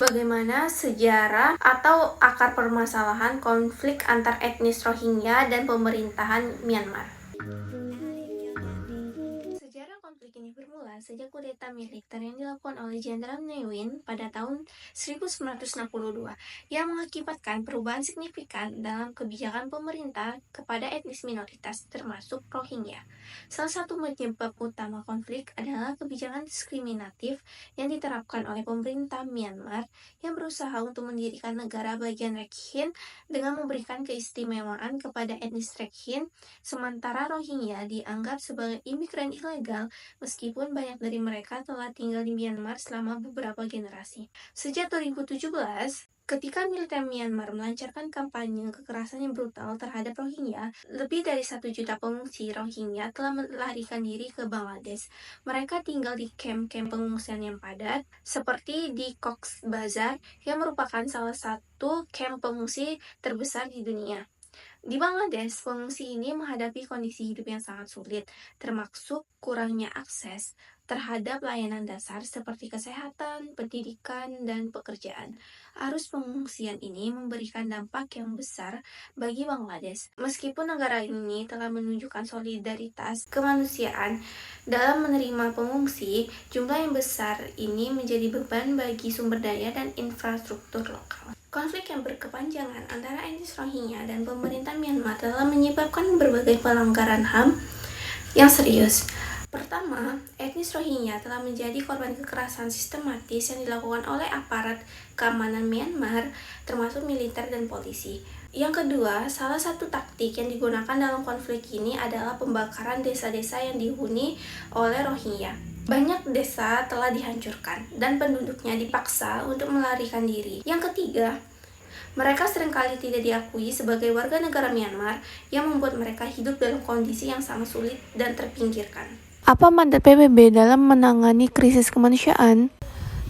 bagaimana sejarah atau akar permasalahan konflik antar etnis Rohingya dan pemerintahan Myanmar. Sejarah konflik ini bermula sejak kudeta militer yang dilakukan oleh Jenderal Ne Win pada tahun 1962 yang mengakibatkan perubahan signifikan dalam kebijakan pemerintah kepada etnis minoritas termasuk Rohingya. Salah satu penyebab utama konflik adalah kebijakan diskriminatif yang diterapkan oleh pemerintah Myanmar yang berusaha untuk mendirikan negara bagian Rakhine dengan memberikan keistimewaan kepada etnis Rakhine, sementara Rohingya dianggap sebagai imigran ilegal meskipun banyak dari mereka telah tinggal di Myanmar selama beberapa generasi. Sejak 2017, ketika militer Myanmar melancarkan kampanye kekerasan yang brutal terhadap Rohingya, lebih dari 1 juta pengungsi Rohingya telah melarikan diri ke Bangladesh. Mereka tinggal di kamp-kamp pengungsian yang padat, seperti di Cox's Bazar, yang merupakan salah satu kamp pengungsi terbesar di dunia. Di Bangladesh, pengungsi ini menghadapi kondisi hidup yang sangat sulit, termasuk kurangnya akses terhadap layanan dasar seperti kesehatan, pendidikan, dan pekerjaan. Arus pengungsian ini memberikan dampak yang besar bagi Bangladesh. Meskipun negara ini telah menunjukkan solidaritas kemanusiaan dalam menerima pengungsi, jumlah yang besar ini menjadi beban bagi sumber daya dan infrastruktur lokal. Konflik yang berkepanjangan antara etnis Rohingya dan pemerintah Myanmar telah menyebabkan berbagai pelanggaran HAM yang serius. Pertama, etnis Rohingya telah menjadi korban kekerasan sistematis yang dilakukan oleh aparat keamanan Myanmar, termasuk militer dan polisi. Yang kedua, salah satu taktik yang digunakan dalam konflik ini adalah pembakaran desa-desa yang dihuni oleh Rohingya. Banyak desa telah dihancurkan dan penduduknya dipaksa untuk melarikan diri. Yang ketiga, mereka seringkali tidak diakui sebagai warga negara Myanmar yang membuat mereka hidup dalam kondisi yang sangat sulit dan terpinggirkan. Apa mandat PBB dalam menangani krisis kemanusiaan?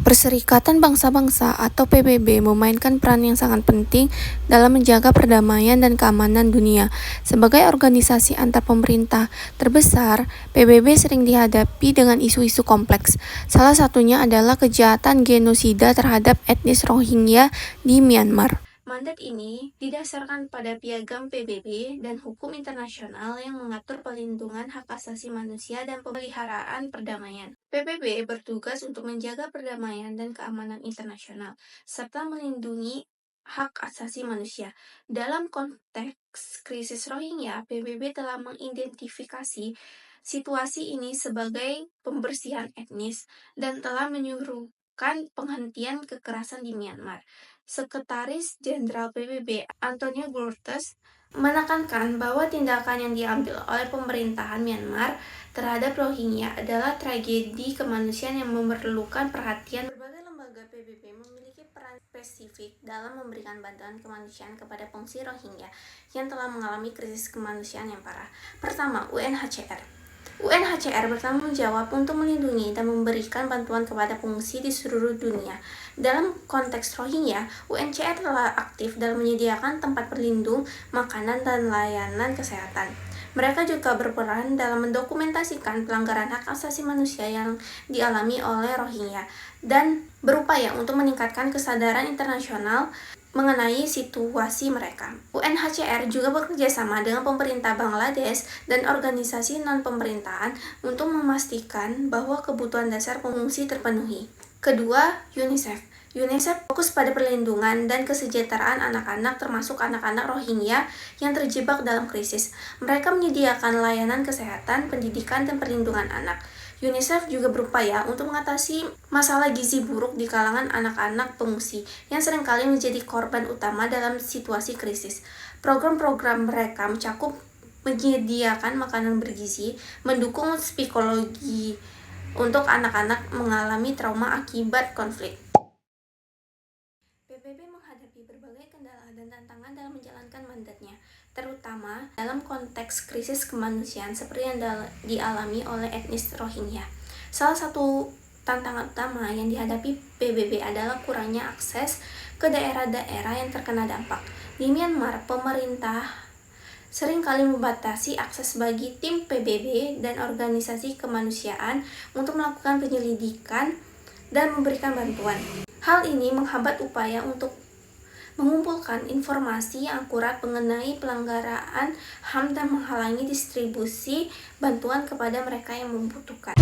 Perserikatan Bangsa-Bangsa atau PBB memainkan peran yang sangat penting dalam menjaga perdamaian dan keamanan dunia. Sebagai organisasi antar pemerintah terbesar, PBB sering dihadapi dengan isu-isu kompleks. Salah satunya adalah kejahatan genosida terhadap etnis Rohingya di Myanmar. Mandat ini didasarkan pada piagam PBB dan hukum internasional yang mengatur pelindungan hak asasi manusia dan pemeliharaan perdamaian. PBB bertugas untuk menjaga perdamaian dan keamanan internasional, serta melindungi hak asasi manusia. Dalam konteks krisis Rohingya, PBB telah mengidentifikasi situasi ini sebagai pembersihan etnis dan telah menyuruhkan penghentian kekerasan di Myanmar. Sekretaris Jenderal PBB Antonio Guterres menekankan bahwa tindakan yang diambil oleh pemerintahan Myanmar terhadap Rohingya adalah tragedi kemanusiaan yang memerlukan perhatian. Berbagai lembaga PBB memiliki peran spesifik dalam memberikan bantuan kemanusiaan kepada pengungsi Rohingya yang telah mengalami krisis kemanusiaan yang parah. Pertama, UNHCR. UNHCR bertanggung jawab untuk melindungi dan memberikan bantuan kepada pengungsi di seluruh dunia. Dalam konteks Rohingya, UNHCR telah aktif dalam menyediakan tempat berlindung, makanan, dan layanan kesehatan. Mereka juga berperan dalam mendokumentasikan pelanggaran hak asasi manusia yang dialami oleh Rohingya dan berupaya untuk meningkatkan kesadaran internasional mengenai situasi mereka. UNHCR juga bekerja sama dengan pemerintah Bangladesh dan organisasi non-pemerintahan untuk memastikan bahwa kebutuhan dasar pengungsi terpenuhi. Kedua, UNICEF. UNICEF fokus pada perlindungan dan kesejahteraan anak-anak termasuk anak-anak Rohingya yang terjebak dalam krisis. Mereka menyediakan layanan kesehatan, pendidikan, dan perlindungan anak. UNICEF juga berupaya untuk mengatasi masalah gizi buruk di kalangan anak-anak pengungsi yang seringkali menjadi korban utama dalam situasi krisis. Program-program mereka mencakup menyediakan makanan bergizi, mendukung psikologi untuk anak-anak mengalami trauma akibat konflik. PBB menghadapi berbagai kendala dan tantangan dalam menjalankan mandatnya, terutama dalam konteks krisis kemanusiaan seperti yang dialami oleh etnis Rohingya. Salah satu tantangan utama yang dihadapi PBB adalah kurangnya akses ke daerah-daerah yang terkena dampak. Di Myanmar, pemerintah seringkali membatasi akses bagi tim PBB dan organisasi kemanusiaan untuk melakukan penyelidikan dan memberikan bantuan. Hal ini menghambat upaya untuk mengumpulkan informasi yang akurat mengenai pelanggaran HAM dan menghalangi distribusi bantuan kepada mereka yang membutuhkan.